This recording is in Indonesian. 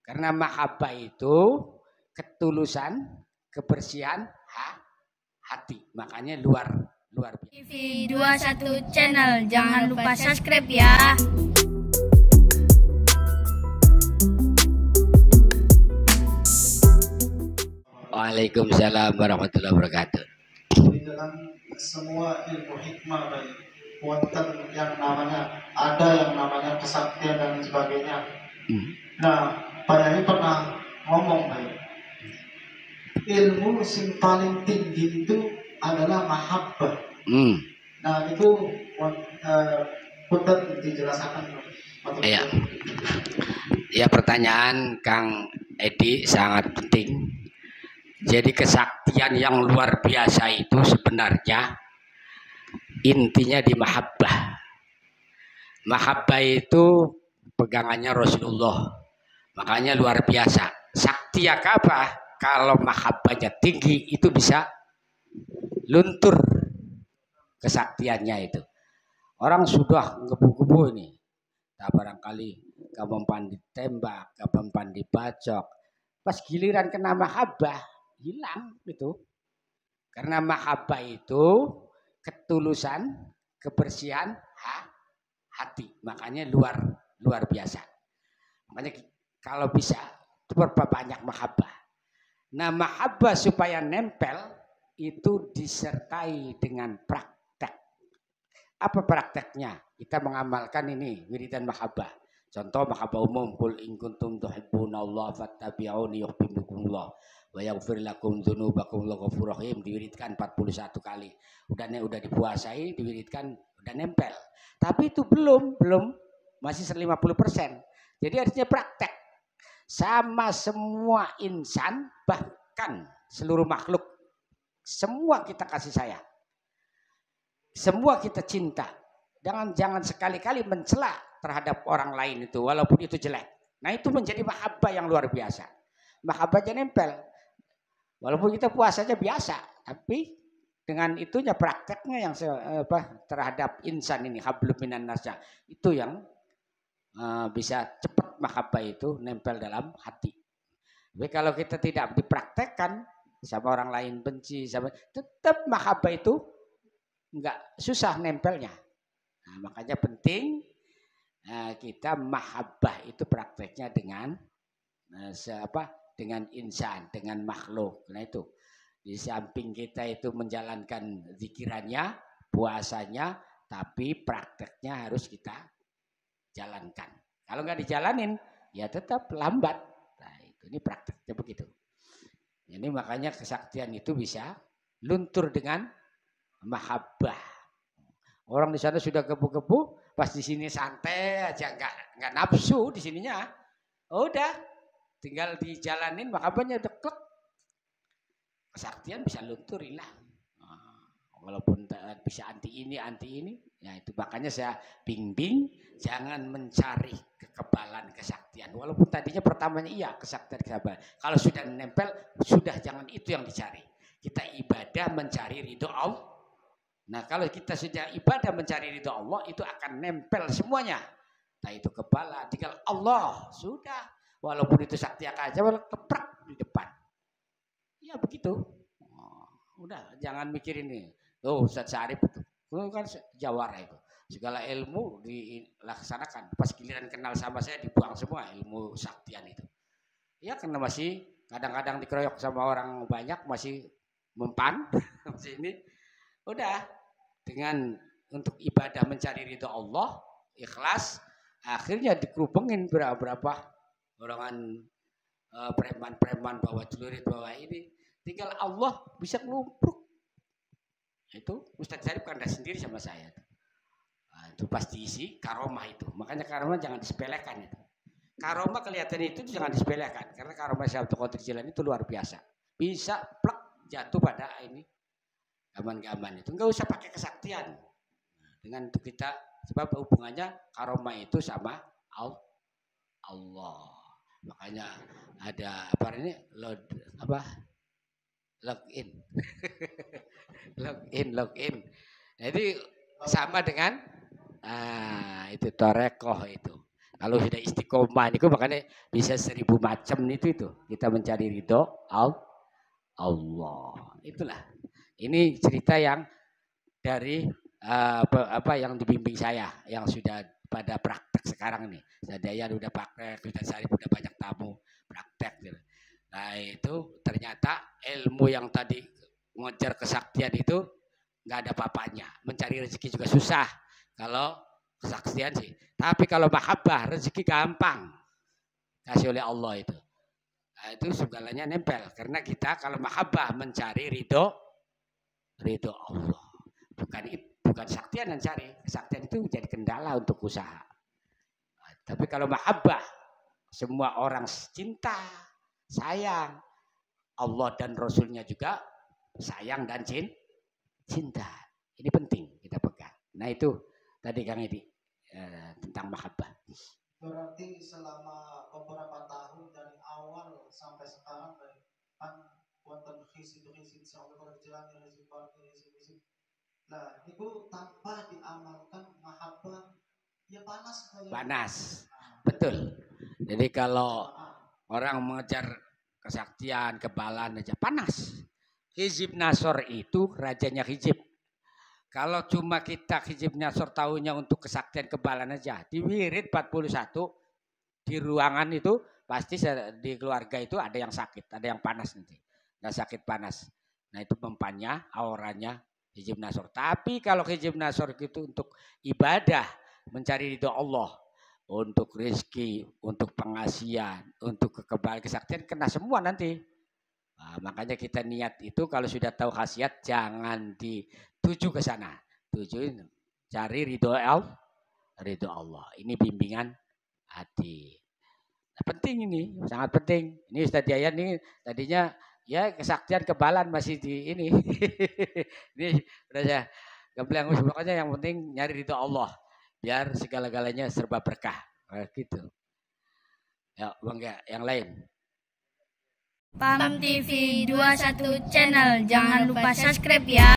Karena mahabbah itu ketulusan, kebersihan hati. Makanya luar biasa. TV 21 Channel, jangan lupa subscribe ya. Waalaikumsalam warahmatullahi wabarakatuh. Di dalam semua ilmu hikmah baik wonten yang namanya kesaktian dan sebagainya. Nah, Pak Yai pernah ngomong baik, ilmu yang paling tinggi itu adalah mahabbah. Nah, itu punten dijelaskan. Iya. Ya, pertanyaan Kang Edi sangat penting. Jadi kesaktian yang luar biasa itu sebenarnya intinya di mahabbah. Mahabbah itu pegangannya Rasulullah. Makanya luar biasa. Sakti apa? Kalau mahabbahnya tinggi itu bisa luntur kesaktiannya itu. Orang sudah ngebu-gebu ini. Nah, barangkali gampang ditembak, gampang dibacok. Pas giliran kena mahabbah, hilang itu. Karena mahabbah itu ketulusan, kebersihan hati. Makanya luar biasa. Makanya kalau bisa perbanyak mahabbah. Nah, mahabbah supaya nempel itu disertai dengan praktek. Apa prakteknya? Kita mengamalkan ini wiridan mahabbah. Contoh mahabbah umum, qul in kuntum tuhibbunallaha fattabi'uni yuhibbukumullah wa yaghfir lakum dzunubakum wallahu ghafurur rahim, diwiridkan 41 kali. Udah dipuasai, diwiridkan, udah nempel. Tapi itu belum masih 50%. Jadi harusnya praktek sama semua insan, bahkan seluruh makhluk. Semua kita kasih sayang. Semua kita cinta. Jangan sekali-kali mencela terhadap orang lain itu walaupun itu jelek. Nah, itu menjadi mahabbah yang luar biasa. Mahabbahnya nempel. Walaupun kita puasanya biasa, tapi dengan itunya prakteknya yang terhadap insan ini hablum minan nasya, itu yang bisa cepat mahabbah itu nempel dalam hati. Tapi kalau kita tidak dipraktekkan, sama orang lain benci, tetap mahabbah itu enggak susah nempelnya. Nah, makanya penting kita mahabbah itu prakteknya dengan dengan insan, dengan makhluk. Nah, itu di samping kita itu menjalankan zikirannya, puasanya, tapi prakteknya harus kita jalankan. Kalau nggak dijalanin, ya tetap lambat. Nah, ini prakteknya begitu. Ini makanya kesaktian itu bisa luntur dengan mahabbah. Orang di sana sudah gebu-gebu, pas di sini santai aja, nggak nafsu di sininya. Udah, tinggal dijalanin mahabbahnya udah klek. Kesaktian bisa luntur hilang. Walaupun bisa anti ini, ya itu makanya saya bimbing jangan mencari kekebalan kesaktian. Walaupun tadinya pertamanya iya kesaktian. Kalau sudah nempel, sudah jangan itu yang dicari. Kita ibadah mencari ridho Allah. Nah, kalau kita sudah ibadah mencari ridho Allah, itu akan nempel semuanya. Nah, itu kepala, tinggal Allah, sudah. Walaupun itu sakti aja, keprak di depan. Ya begitu. Udah, jangan mikir ini. Oh, Ustaz Syarif itu kan jawara itu. Segala ilmu dilaksanakan. Pas giliran kenal sama saya dibuang semua ilmu saktian itu. Ya karena masih kadang-kadang dikeroyok sama orang banyak, masih mempan. Masih ini. Udah, dengan untuk ibadah mencari ridho Allah, ikhlas, akhirnya dikerubungin berapa orangan preman-preman bawa celurit, bawa ini. Tinggal Allah bisa ngelumpruk. Itu Ustaz Syarif kan ada sendiri sama saya. Nah, itu pasti isi karomah itu. Makanya karomah jangan disepelekan itu. Karomah kelihatan itu jangan disepelekan. Karena karomah Syekh Abdul Qadir Jilani itu luar biasa. Bisa plak jatuh pada ini gaman-gaman itu. Enggak usah pakai kesaktian. Nah, dengan itu kita, sebab hubungannya karomah itu sama Allah. Makanya ada login. login. Jadi sama dengan itu torekoh itu. Kalau sudah istiqomah itu makanya bisa 1000 macam itu kita mencari ridho Allah. Itulah. Ini cerita yang dari apa yang dibimbing saya yang sudah pada praktek sekarang nih. Sadayan udah praktek, sudah Sarif udah banyak tamu praktek gitu. Nah, itu ternyata ilmu yang tadi mengejar kesaktian itu nggak ada papanya. Mencari rezeki juga susah kalau kesaktian sih. Tapi kalau mahabbah rezeki gampang kasih oleh Allah itu. Nah, itu segalanya nempel karena kita kalau mahabbah mencari ridho Allah. Bukan saktian yang cari. Kesaktian itu jadi kendala untuk usaha. Nah, tapi kalau mahabbah semua orang cinta, sayang. Allah dan Rasulnya juga sayang dan cinta. Ini penting kita pegang. Nah itu tadi Kang Edi tentang mahabbah. Berarti selama beberapa tahun dari awal sampai sekarang kan wonten hizib sampai berjalan hizib. Nah, itu tanpa diamalkan mahabbah ya panas. Panas. Betul. Jadi kalau orang mengejar kesaktian, kebalan aja panas. Hizib Nasor itu rajanya hizib. Kalau cuma kita hizib Nasor tahunya untuk kesaktian kebalan aja. Di wirid 41 di ruangan itu pasti di keluarga itu ada yang sakit, ada yang panas nanti. Nggak sakit panas. Nah itu mempannya, auranya hizib Nasor. Tapi kalau hizib Nasor itu untuk ibadah, mencari ridho Allah, untuk rezeki, untuk pengasihan, untuk kekebalan kesaktian kena semua nanti. Nah, makanya kita niat itu kalau sudah tahu khasiat jangan dituju ke sana. Tujuin cari ridho Allah. Ini bimbingan hati. Nah, penting ini, sangat penting. Ini Ustaz Yayan nih tadinya ya kesaktian kebalan masih di ini. Ini udah saya gemblang pokoknya yang penting nyari ridho Allah. Biar segala-galanya serba berkah. Gitu. Ya, bangga yang lain. PAM TV 21 channel, jangan lupa subscribe ya.